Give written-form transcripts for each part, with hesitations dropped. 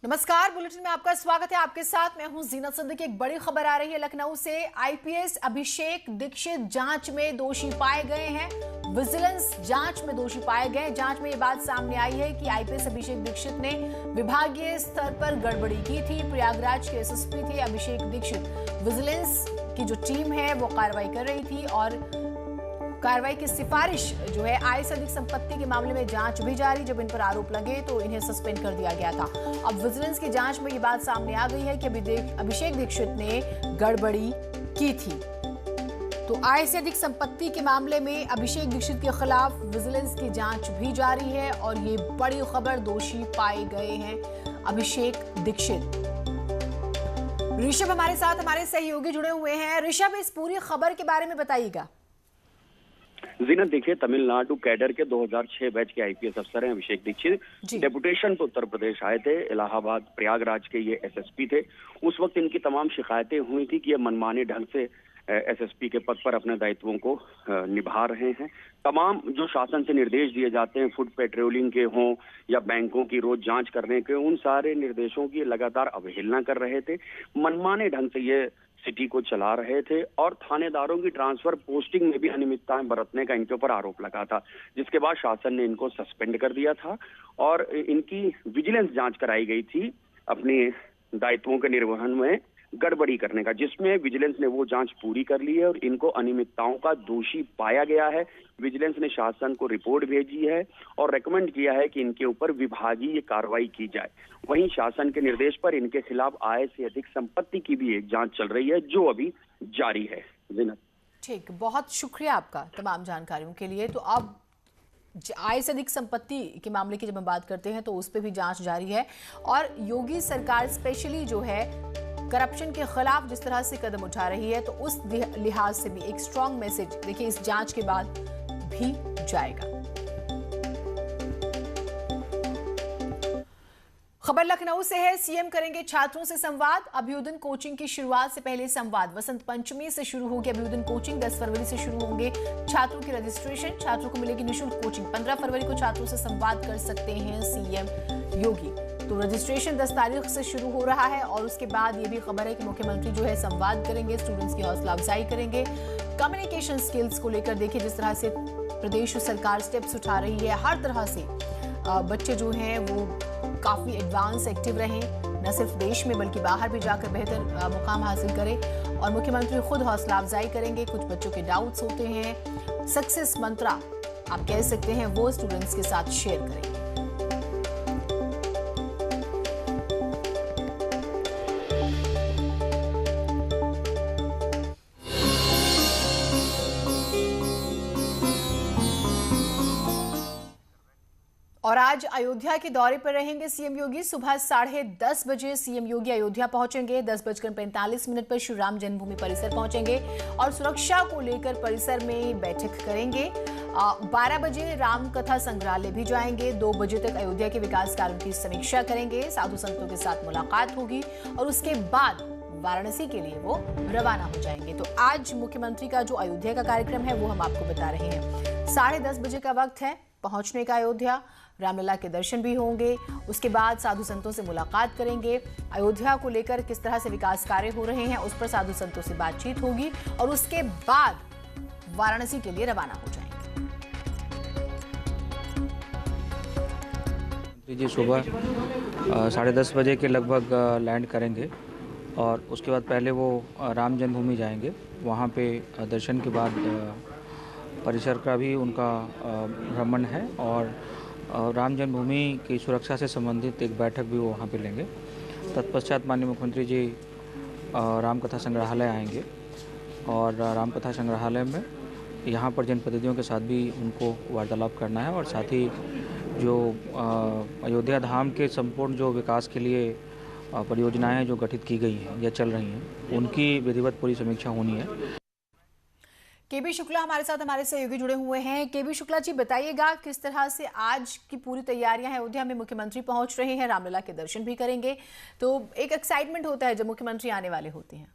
नमस्कार, बुलेटिन में आपका स्वागत है। आपके साथ मैं हूं जीनत सिद्दीकी। एक बड़ी खबर आ रही है लखनऊ से। आईपीएस अभिषेक दीक्षित जांच में दोषी पाए गए हैं। विजिलेंस जांच में दोषी पाए गए। जांच में ये बात सामने आई है कि आईपीएस अभिषेक दीक्षित ने विभागीय स्तर पर गड़बड़ी की थी। प्रयागराज के एसएसपी थे अभिषेक दीक्षित। विजिलेंस की जो टीम है वो कार्रवाई कर रही थी और कार्रवाई की सिफारिश जो है, आय से अधिक संपत्ति के मामले में जांच भी जारी। जब इन पर आरोप लगे तो इन्हें सस्पेंड कर दिया गया था। अब विजिलेंस की जांच में ये बात सामने आ गई है कि अभिषेक दीक्षित ने गड़बड़ी की थी। तो आय से अधिक संपत्ति के मामले में अभिषेक दीक्षित के खिलाफ विजिलेंस की जांच भी जारी है और ये बड़ी खबर, दोषी पाए गए हैं अभिषेक दीक्षित। ऋषभ हमारे साथ, हमारे सहयोगी जुड़े हुए हैं। ऋषभ, इस पूरी खबर के बारे में बताइएगा। जीनत, देखिए, तमिलनाडु कैडर के 2006 बैच के आईपीएस अफसर हैं अभिषेक दीक्षित। डेपुटेशन पे उत्तर प्रदेश आए थे। इलाहाबाद प्रयागराज के ये एसएसपी थे। उस वक्त इनकी तमाम शिकायतें हुई थी कि ये मनमाने ढंग से एसएसपी के पद पर अपने दायित्वों को निभा रहे हैं। तमाम जो शासन से निर्देश दिए जाते हैं, फुट पेट्रोलिंग के हों या बैंकों की रोज जांच करने के, उन सारे निर्देशों की लगातार अवहेलना कर रहे थे। मनमाने ढंग से ये सिटी को चला रहे थे और थानेदारों की ट्रांसफर पोस्टिंग में भी अनियमितताएं बरतने का इनके ऊपर आरोप लगा था, जिसके बाद शासन ने इनको सस्पेंड कर दिया था और इनकी विजिलेंस जांच कराई गई थी अपने दायित्वों के निर्वहन में गड़बड़ी करने का, जिसमें विजिलेंस ने वो जांच पूरी कर ली है और इनको अनियमितताओं का दोषी पाया गया है। विजिलेंस ने शासन को रिपोर्ट भेजी है और रेकमेंड किया है कि इनके ऊपर विभागीय कार्रवाई की जाए। वहीं शासन के निर्देश पर इनके खिलाफ आय से अधिक संपत्ति की भी एक जांच चल रही है, जो अभी जारी है। ठीक, बहुत शुक्रिया आपका तमाम जानकारियों के लिए। तो अब आय से अधिक संपत्ति के मामले की जब हम बात करते हैं तो उस पर भी जांच जारी है और योगी सरकार स्पेशली जो है करप्शन के खिलाफ जिस तरह से कदम उठा रही है, तो उस लिहाज से भी एक स्ट्रॉन्ग मैसेज देखिए इस जांच के बाद भी जाएगा। खबर लखनऊ से है। सीएम करेंगे छात्रों से संवाद। अभ्युदय कोचिंग की शुरुआत से पहले संवाद। वसंत पंचमी से शुरू होगी अभ्युदय कोचिंग। 10 फरवरी से शुरू होंगे छात्रों की रजिस्ट्रेशन। छात्रों को मिलेगी निःशुल्क कोचिंग। 15 फरवरी को छात्रों से संवाद कर सकते हैं सीएम योगी। तो रजिस्ट्रेशन 10 तारीख से शुरू हो रहा है और उसके बाद ये भी खबर है कि मुख्यमंत्री जो है संवाद करेंगे, स्टूडेंट्स की हौसला अफजाई करेंगे। कम्युनिकेशन स्किल्स को लेकर देखिए जिस तरह से प्रदेश सरकार स्टेप्स उठा रही है, हर तरह से बच्चे जो हैं वो काफी एडवांस एक्टिव रहें, न सिर्फ देश में बल्कि बाहर भी जाकर बेहतर मुकाम हासिल करें। और मुख्यमंत्री खुद हौसला अफजाई करेंगे। कुछ बच्चों के डाउट्स होते हैं, सक्सेस मंत्रा आप कह सकते हैं, वो स्टूडेंट्स के साथ शेयर करेंगे। और आज अयोध्या के दौरे पर रहेंगे सीएम योगी। सुबह 10:30 बजे सीएम योगी अयोध्या पहुंचेंगे। 10:45 पर श्री राम जन्मभूमि परिसर पहुंचेंगे और सुरक्षा को लेकर परिसर में बैठक करेंगे। 12 बजे राम कथा संग्रहालय भी जाएंगे। 2 बजे तक अयोध्या के विकास कार्यों की समीक्षा करेंगे। साधु संतों के साथ मुलाकात होगी और उसके बाद वाराणसी के लिए वो रवाना हो जाएंगे। तो आज मुख्यमंत्री का जो अयोध्या का कार्यक्रम है वो हम आपको बता रहे हैं। 10:30 बजे का वक्त है पहुंचने का अयोध्या। रामलला के दर्शन भी होंगे। उसके बाद साधु संतों से मुलाकात करेंगे। अयोध्या को लेकर किस तरह से विकास कार्य हो रहे हैं उस पर साधु संतों से बातचीत होगी और उसके बाद वाराणसी के लिए रवाना हो जाएंगे। जी सुबह 10:30 बजे के लगभग लैंड करेंगे और उसके बाद पहले वो राम जन्मभूमि जाएंगे। वहाँ पे दर्शन के बाद परिसर का भी उनका भ्रमण है और राम जन्मभूमि की सुरक्षा से संबंधित एक बैठक भी वो वहाँ पे लेंगे। तत्पश्चात माननीय मुख्यमंत्री जी राम कथा संग्रहालय आएंगे और राम कथा संग्रहालय में यहाँ पर जनप्रतिनिधियों के साथ भी उनको वार्तालाप करना है और साथ ही जो अयोध्या धाम के संपूर्ण जो विकास के लिए परियोजनाएं जो गठित की गई हैं या चल रही हैं उनकी विधिवत पूरी समीक्षा होनी है। केबी शुक्ला हमारे साथ, हमारे सहयोगी जुड़े हुए हैं। केबी शुक्ला जी, बताइएगा किस तरह से आज की पूरी तैयारियां हैं। अयोध्या में मुख्यमंत्री पहुंच रहे हैं, रामलला के दर्शन भी करेंगे, तो एक एक्साइटमेंट होता है जब मुख्यमंत्री आने वाले होते हैं।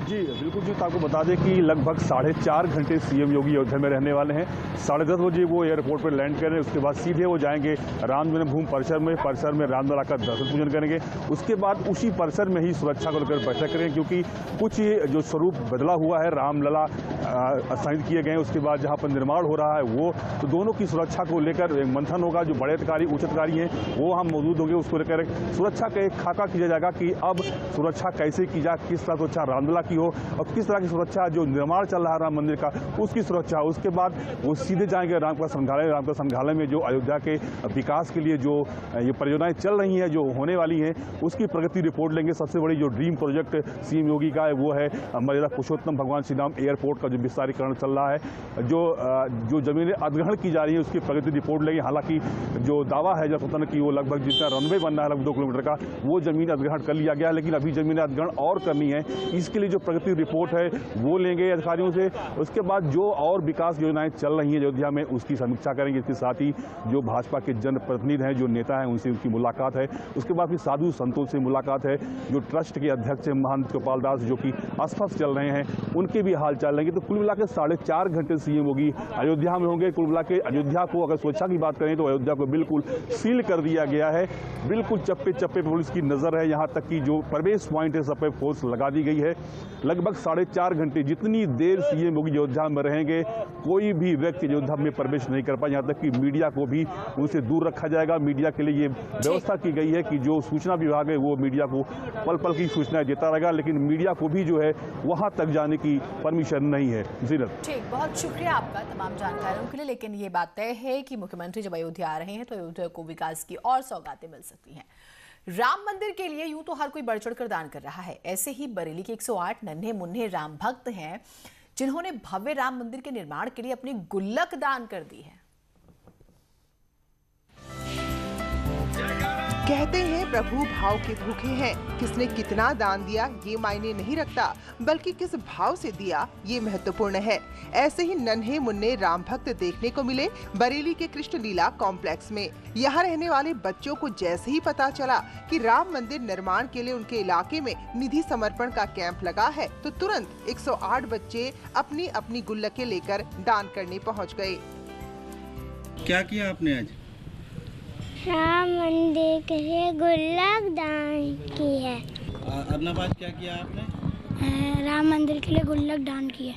जी बिल्कुल जी, आपको बता दें कि लगभग 4.5 घंटे सीएम योगी अयोध्या में रहने वाले हैं। 10:30 बजे वो एयरपोर्ट पर लैंड करें, उसके बाद सीधे वो जाएंगे राम जन्मभूमि परिसर में रामलला का दर्शन पूजन करेंगे। उसके बाद उसी परिसर में ही सुरक्षा को लेकर बैठक करेंगे, क्योंकि कुछ जो स्वरूप बदला हुआ है, रामलला स्थापित किए गए हैं, उसके बाद जहाँ पर निर्माण हो रहा है वो, तो दोनों की सुरक्षा को लेकर एक मंथन होगा। जो बड़े अधिकारी उच्च अधिकारी हैं वो हम मौजूद होंगे, उसको लेकर सुरक्षा का एक खाका किया जाएगा कि अब सुरक्षा कैसे की जाए, किस तरह सुरक्षा रामलला की हो और किस तरह की सुरक्षा जो निर्माण चल रहा है राम मंदिर का उसकी सुरक्षा। उसके बाद वो सीधे जाएंगे रामकथा संग्रहालय में, जो अयोध्या के विकास के लिए जो ये परियोजनाएं चल रही हैं, जो होने वाली हैं, उसकी प्रगति रिपोर्ट लेंगे। सबसे बड़ी जो ड्रीम प्रोजेक्ट सीएम योगी का है वो है मर्यादा पुरुषोत्तम भगवान श्री राम एयरपोर्ट का जो विस्तारीकरण चल रहा है, जो जमीनें अधिग्रहण की जा रही है उसकी प्रगति रिपोर्ट लेंगे। हालांकि जो दावा है जब कि वो लगभग जितना रनवे बनना है लगभग 2 किलोमीटर का, वो जमीन अधिग्रहण कर लिया गया, लेकिन अभी जमीन अधिग्रहण और करनी है। इसके लिए जो प्रगति रिपोर्ट है वो लेंगे अधिकारियों से। उसके बाद जो और विकास योजनाएं चल रही हैं अयोध्या में उसकी समीक्षा करेंगे। इसके साथ ही जो भाजपा के जनप्रतिनिधि हैं, जो नेता हैं, उनसे उनकी मुलाकात है। उसके बाद फिर साधु संतों से मुलाकात है। जो ट्रस्ट के अध्यक्ष महंत गोपाल दास जो कि अस्वस्थ चल रहे हैं, उनके भी हाल चाल लेंगे। तो कुल मिलाकर 4.5 घंटे सीएम योगी अयोध्या में होंगे। कुल मिलाकर अयोध्या को अगर सुरक्षा की बात करें तो अयोध्या को बिल्कुल सील कर दिया गया है। बिल्कुल चप्पे चप्पे पर पुलिस की नजर है। यहाँ तक कि जो प्रवेश पॉइंट है सब पे फोर्स लगा दी गई है। लगभग 4.5 घंटे जितनी देर सीएम योगी अयोध्या में रहेंगे, कोई भी व्यक्ति अयोध्या में प्रवेश नहीं कर पाए। यहाँ तक कि मीडिया को भी उनसे दूर रखा जाएगा। मीडिया के लिए ये व्यवस्था की गई है कि जो सूचना विभाग है वो मीडिया को पल पल की सूचनाएं देता रहेगा, लेकिन मीडिया को भी जो है वहां तक जाने की परमिशन नहीं है। जीनत, ठीक, बहुत शुक्रिया आपका तमाम जानकारियों के लिए। लेकिन ये बात तय है कि मुख्यमंत्री जब अयोध्या आ रहे हैं तो अयोध्या को विकास की और सौगातें मिल सकती हैं। राम मंदिर के लिए यूं तो हर कोई बढ़ चढ़कर दान कर रहा है। ऐसे ही बरेली के 108 नन्हे मुन्ने राम भक्त हैं जिन्होंने भव्य राम मंदिर के निर्माण के लिए अपनी गुल्लक दान कर दी है। कहते हैं प्रभु भाव के भूखे हैं। किसने कितना दान दिया ये मायने नहीं रखता, बल्कि किस भाव से दिया ये महत्वपूर्ण है। ऐसे ही नन्हे मुन्ने राम भक्त देखने को मिले बरेली के कृष्ण लीला कॉम्प्लेक्स में। यहाँ रहने वाले बच्चों को जैसे ही पता चला कि राम मंदिर निर्माण के लिए उनके इलाके में निधि समर्पण का कैंप लगा है, तो तुरंत 108 बच्चे अपनी अपनी गुल्लकें लेकर दान करने पहुँच गए। क्या किया आपने आज? राम मंदिर के लिए गुल्लक दान की है। अपना बात क्या किया आपने? राम मंदिर के लिए गुल्लक दान की है।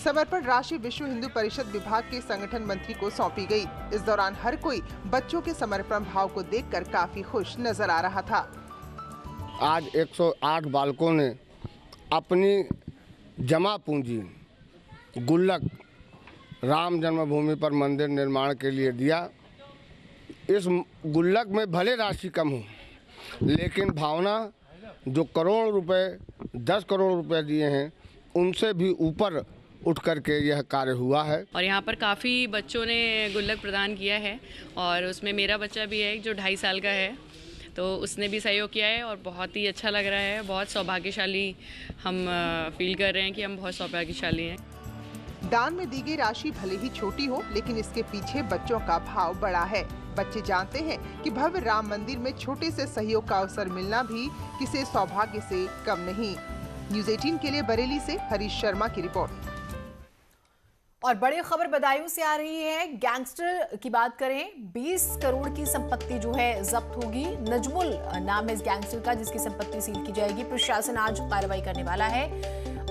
समर्पण राशि विश्व हिंदू परिषद विभाग के संगठन मंत्री को सौंपी गई। इस दौरान हर कोई बच्चों के समर्पण भाव को देखकर काफी खुश नजर आ रहा था। आज 108 बालकों ने अपनी जमा पूंजी गुल्लक राम जन्मभूमि पर मंदिर निर्माण के लिए दिया। इस गुल्लक में भले राशि कम हो, लेकिन भावना जो करोड़ रुपए 10 करोड़ रुपए दिए हैं उनसे भी ऊपर उठ करके यह कार्य हुआ है। और यहाँ पर काफ़ी बच्चों ने गुल्लक प्रदान किया है और उसमें मेरा बच्चा भी है जो 2.5 साल का है, तो उसने भी सहयोग किया है और बहुत ही अच्छा लग रहा है। बहुत सौभाग्यशाली हम फील कर रहे हैं कि हम बहुत सौभाग्यशाली हैं। दान में दी गई राशि भले ही छोटी हो, लेकिन इसके पीछे बच्चों का भाव बड़ा है। बच्चे जानते हैं कि भव्य राम मंदिर में छोटे से सहयोग का अवसर मिलना भी किसी सौभाग्य से कम नहीं। न्यूज़ 18 के लिए बरेली से हरीश शर्मा की रिपोर्ट। और बड़ी खबर बदायूं से आ रही है। गैंगस्टर की बात करें, 20 करोड़ की संपत्ति जो है जब्त होगी। नजमुल नाम है इस गैंगस्टर का जिसकी संपत्ति सील की जाएगी। प्रशासन आज कार्रवाई करने वाला है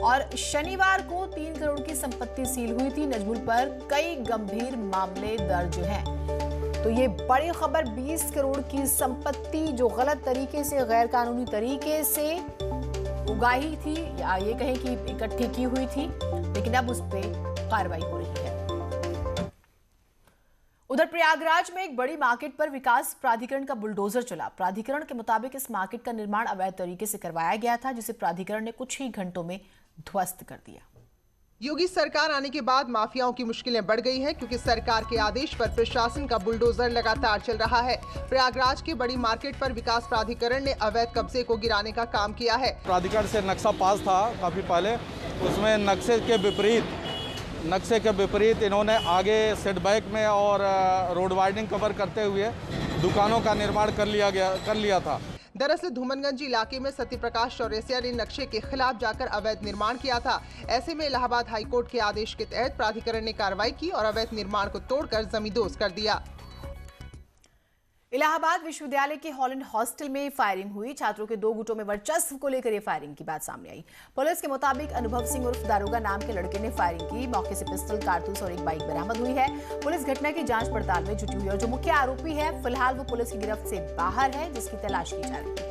और शनिवार को 3 करोड़ की संपत्ति सील हुई थी। नजमुल पर कई गंभीर मामले दर्ज हैं। तो ये बड़ी खबर, 20 करोड़ की संपत्ति जो गलत तरीके से, गैर कानूनी तरीके से उगाई थी या ये कहें कि इकट्ठी की हुई थी, लेकिन अब उस पर कार्रवाई हो रही है। उधर प्रयागराज में एक बड़ी मार्केट पर विकास प्राधिकरण का बुलडोजर चला। प्राधिकरण के मुताबिक इस मार्केट का निर्माण अवैध तरीके से करवाया गया था, जिसे प्राधिकरण ने कुछ ही घंटों में ध्वस्त कर दिया। योगी सरकार आने के बाद माफियाओं की मुश्किलें बढ़ गई हैं, क्योंकि सरकार के आदेश पर प्रशासन का बुलडोजर लगातार चल रहा है। प्रयागराज के बड़ी मार्केट पर विकास प्राधिकरण ने अवैध कब्जे को गिराने का काम किया है। प्राधिकरण से नक्शा पास था काफी पहले, उसमें नक्शे के विपरीत इन्होंने आगे सेटबैक में और रोड वाइडनिंग कवर करते हुए दुकानों का निर्माण कर लिया था। दरअसल धूमनगंज इलाके में सत्यप्रकाश चौरसिया ने नक्शे के खिलाफ जाकर अवैध निर्माण किया था। ऐसे में इलाहाबाद हाईकोर्ट के आदेश के तहत प्राधिकरण ने कार्रवाई की और अवैध निर्माण को तोड़कर जमींदोज कर दिया। इलाहाबाद विश्वविद्यालय के हॉलैंड हॉस्टल में फायरिंग हुई। छात्रों के 2 गुटों में वर्चस्व को लेकर ये फायरिंग की बात सामने आई। पुलिस के मुताबिक अनुभव सिंह उर्फ दारोगा नाम के लड़के ने फायरिंग की। मौके से पिस्टल, कारतूस और एक बाइक बरामद हुई है। पुलिस घटना की जांच पड़ताल में जुटी हुई है और जो मुख्य आरोपी है फिलहाल वो पुलिस की गिरफ्त से बाहर है, जिसकी तलाश की जा रही है।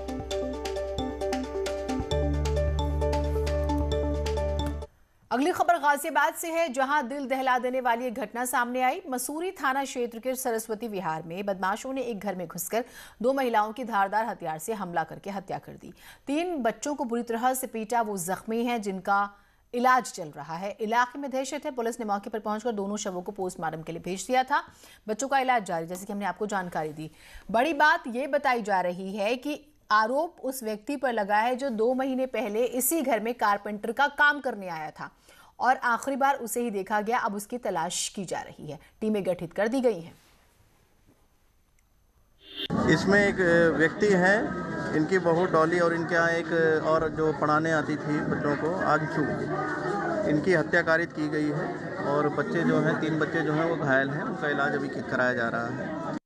अगली खबर गाजियाबाद से है, जहां दिल दहला देने वाली एक घटना सामने आई। मसूरी थाना क्षेत्र के सरस्वती विहार में बदमाशों ने एक घर में घुसकर 2 महिलाओं की धारदार हथियार से हमला करके हत्या कर दी। 3 बच्चों को बुरी तरह से पीटा, वो जख्मी हैं जिनका इलाज चल रहा है। इलाके में दहशत है। पुलिस ने मौके पर पहुंचकर दोनों शवों को पोस्टमार्टम के लिए भेज दिया था। बच्चों का इलाज जारी, जैसे कि हमने आपको जानकारी दी। बड़ी बात यह बताई जा रही है कि आरोप उस व्यक्ति पर लगा है जो 2 महीने पहले इसी घर में कारपेंटर का काम करने आया था और आखिरी बार उसे ही देखा गया। अब उसकी तलाश की जा रही है। टीमें गठित कर दी गई हैं। इसमें एक व्यक्ति है, इनकी बहू डॉली और इनके यहाँ एक और जो पढ़ाने आती थी बच्चों को आंशु, इनकी हत्या कारित की गई है और बच्चे जो हैं 3 बच्चे जो हैं वो घायल हैं। उनका इलाज अभी कराया जा रहा है।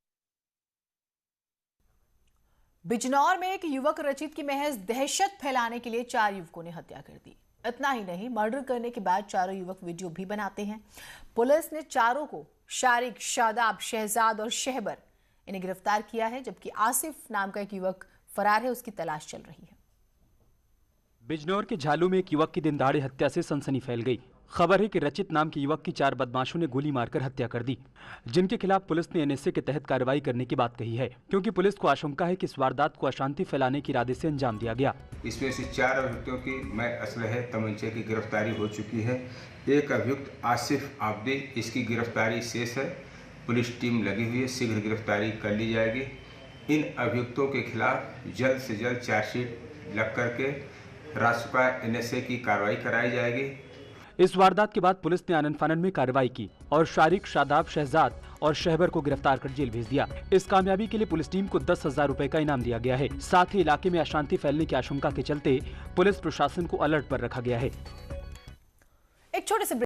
बिजनौर में एक युवक रचित की महज दहशत फैलाने के लिए 4 युवकों ने हत्या कर दी। इतना ही नहीं, मर्डर करने के बाद चारों युवक वीडियो भी बनाते हैं। पुलिस ने चारों को शारिक, शादाब, शहजाद और शहबर इन्हें गिरफ्तार किया है, जबकि आसिफ नाम का एक युवक फरार है, उसकी तलाश चल रही है। बिजनौर के झालू में एक युवक की दिनदहाड़े हत्या से सनसनी फैल गई। खबर है कि रचित नाम के युवक की 4 बदमाशों ने गोली मारकर हत्या कर दी, जिनके खिलाफ पुलिस ने एनएसए के तहत कार्रवाई करने की बात कही है, क्योंकि पुलिस को आशंका है कि इस वारदात को अशांति फैलाने के इरादे से अंजाम दिया गया। इसमें से 4 अभियुक्तों की मैं असलहे तमंचे की गिरफ्तारी हो चुकी है। एक अभियुक्त आसिफ आब्दी, इसकी गिरफ्तारी शेष है। पुलिस टीम लगी हुई है, शीघ्र गिरफ्तारी कर ली जाएगी। इन अभियुक्तों के खिलाफ जल्द से जल्द चार्जशीट लग करके रासुका एनएसए की कार्रवाई कराई जाएगी। इस वारदात के बाद पुलिस ने आनन फानन में कार्रवाई की और शारिक, शादाब, शहजाद और शहबर को गिरफ्तार कर जेल भेज दिया। इस कामयाबी के लिए पुलिस टीम को 10,000 रुपए का इनाम दिया गया है। साथ ही इलाके में अशांति फैलने की आशंका के चलते पुलिस प्रशासन को अलर्ट पर रखा गया है। एक छोटे से